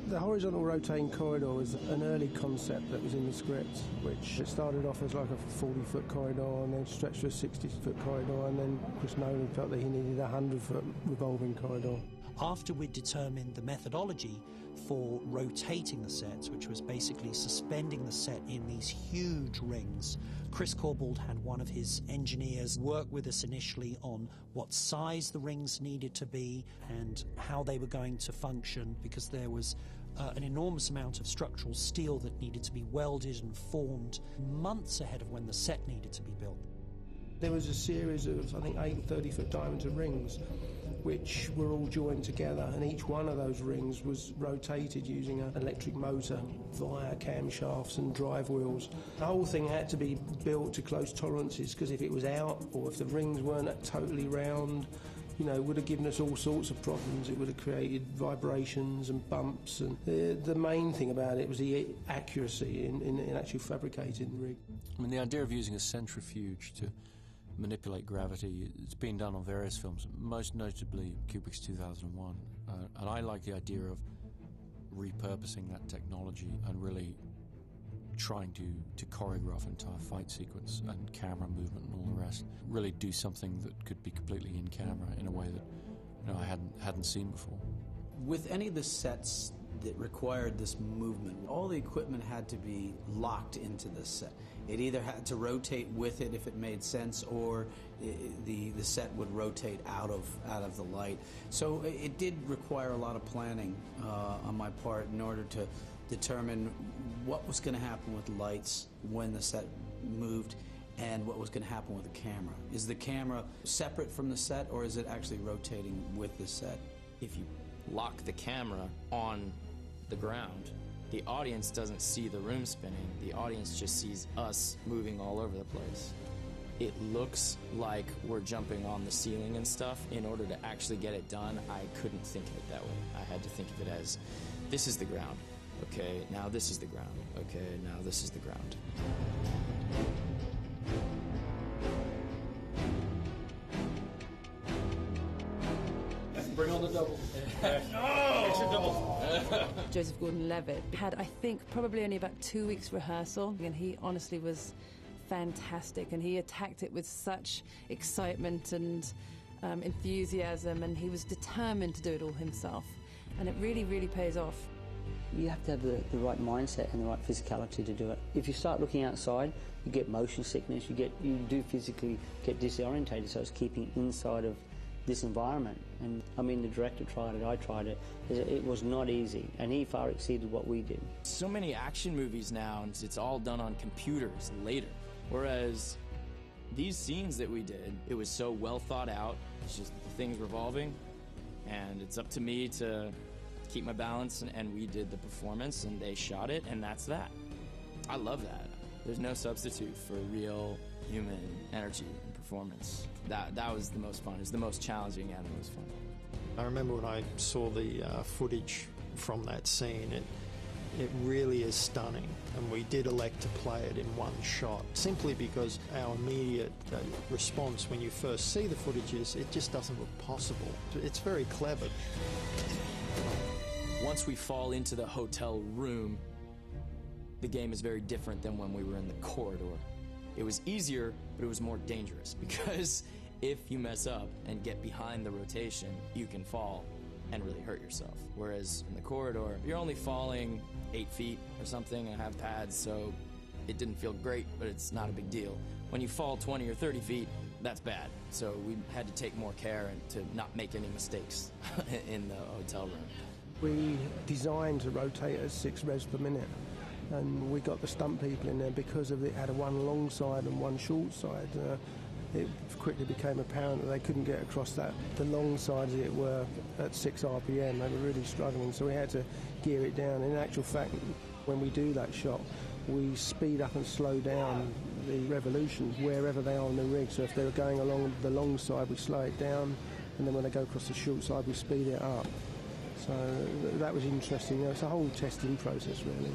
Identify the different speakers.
Speaker 1: The horizontal rotating corridor was an early concept that was in the script, which it started off as like a 40-foot corridor and then stretched to a 60-foot corridor, and then Chris Nolan felt that he needed a 100-foot revolving corridor.
Speaker 2: After we'd determined the methodology for rotating the sets, which was basically suspending the set in these huge rings, Chris Corbould had one of his engineers work with us initially on what size the rings needed to be and how they were going to function, because there was an enormous amount of structural steel that needed to be welded and formed months ahead of when the set needed to be built.
Speaker 1: There was a series of, I think, 8 30-foot diameter rings which were all joined together, and each one of those rings was rotated using an electric motor via camshafts and drive wheels. The whole thing had to be built to close tolerances, because if it was out or if the rings weren't totally round, it would have given us all sorts of problems. It would have created vibrations and bumps, and the main thing about it was the accuracy in actually fabricating the rig.
Speaker 3: I mean, the idea of using a centrifuge to manipulate gravity, it's been done on various films, most notably Kubrick's 2001. And I like the idea of repurposing that technology and really trying to choreograph an entire fight sequence and camera movement and all the rest. Really do something that could be completely in camera in a way that I hadn't seen before.
Speaker 4: With any of the sets that required this movement, all the equipment had to be locked into the set. It either had to rotate with it if it made sense, or the set would rotate out of the light. So it did require a lot of planning on my part in order to determine what was going to happen with lights when the set moved and what was going to happen with the camera. Is the camera separate from the set, or is it actually rotating with the set?
Speaker 5: If you lock the camera on the ground, the audience doesn't see the room spinning. The audience just sees us moving all over the place. It looks like we're jumping on the ceiling and stuff. In order to actually get it done, I couldn't think of it that way. I had to think of it as, this is the ground. Okay, now this is the ground. Okay, now this is the ground.
Speaker 6: Bring on the double.
Speaker 7: No!
Speaker 6: It's a double.
Speaker 7: Joseph Gordon-Levitt had, I think, probably only about 2 weeks rehearsal, and he honestly was fantastic, and he attacked it with such excitement and enthusiasm, and he was determined to do it all himself, and it really, really pays off.
Speaker 8: You have to have the right mindset and the right physicality to do it. If you start looking outside, you get motion sickness, you do physically get disorientated, so it's keeping inside of this environment. And I mean, the director tried it, I tried it. It was not easy, and he far exceeded what we did.
Speaker 5: So many action movies now, and it's all done on computers later. Whereas these scenes that we did, it was so well thought out. It's just the things revolving, and it's up to me to keep my balance, and we did the performance, and they shot it, and that's that. I love that. There's no substitute for real human energy and performance. That was the most fun. It was the most challenging and the most fun.
Speaker 9: I remember when I saw the footage from that scene, it really is stunning, and we did elect to play it in one shot, simply because our immediate response when you first see the footage is, it just doesn't look possible. It's very clever.
Speaker 5: Once we fall into the hotel room, the game is very different than when we were in the corridor. It was easier, but it was more dangerous, because if you mess up and get behind the rotation, you can fall and really hurt yourself. Whereas in the corridor, you're only falling 8 feet or something and have pads, so it didn't feel great, but it's not a big deal. When you fall 20 or 30 feet, that's bad. So we had to take more care and to not make any mistakes in the hotel room.
Speaker 1: We designed to rotate at 6 revs per minute, and we got the stunt people in there because of it had one long side and one short side. It quickly became apparent that they couldn't get across the long side, as it were, at 6 RPM. They were really struggling, so we had to gear it down. In actual fact, when we do that shot, we speed up and slow down the revolutions wherever they are on the rig. So if they were going along the long side, we slow it down, and then when they go across the short side, we speed it up. So that was interesting. It's a whole testing process, really.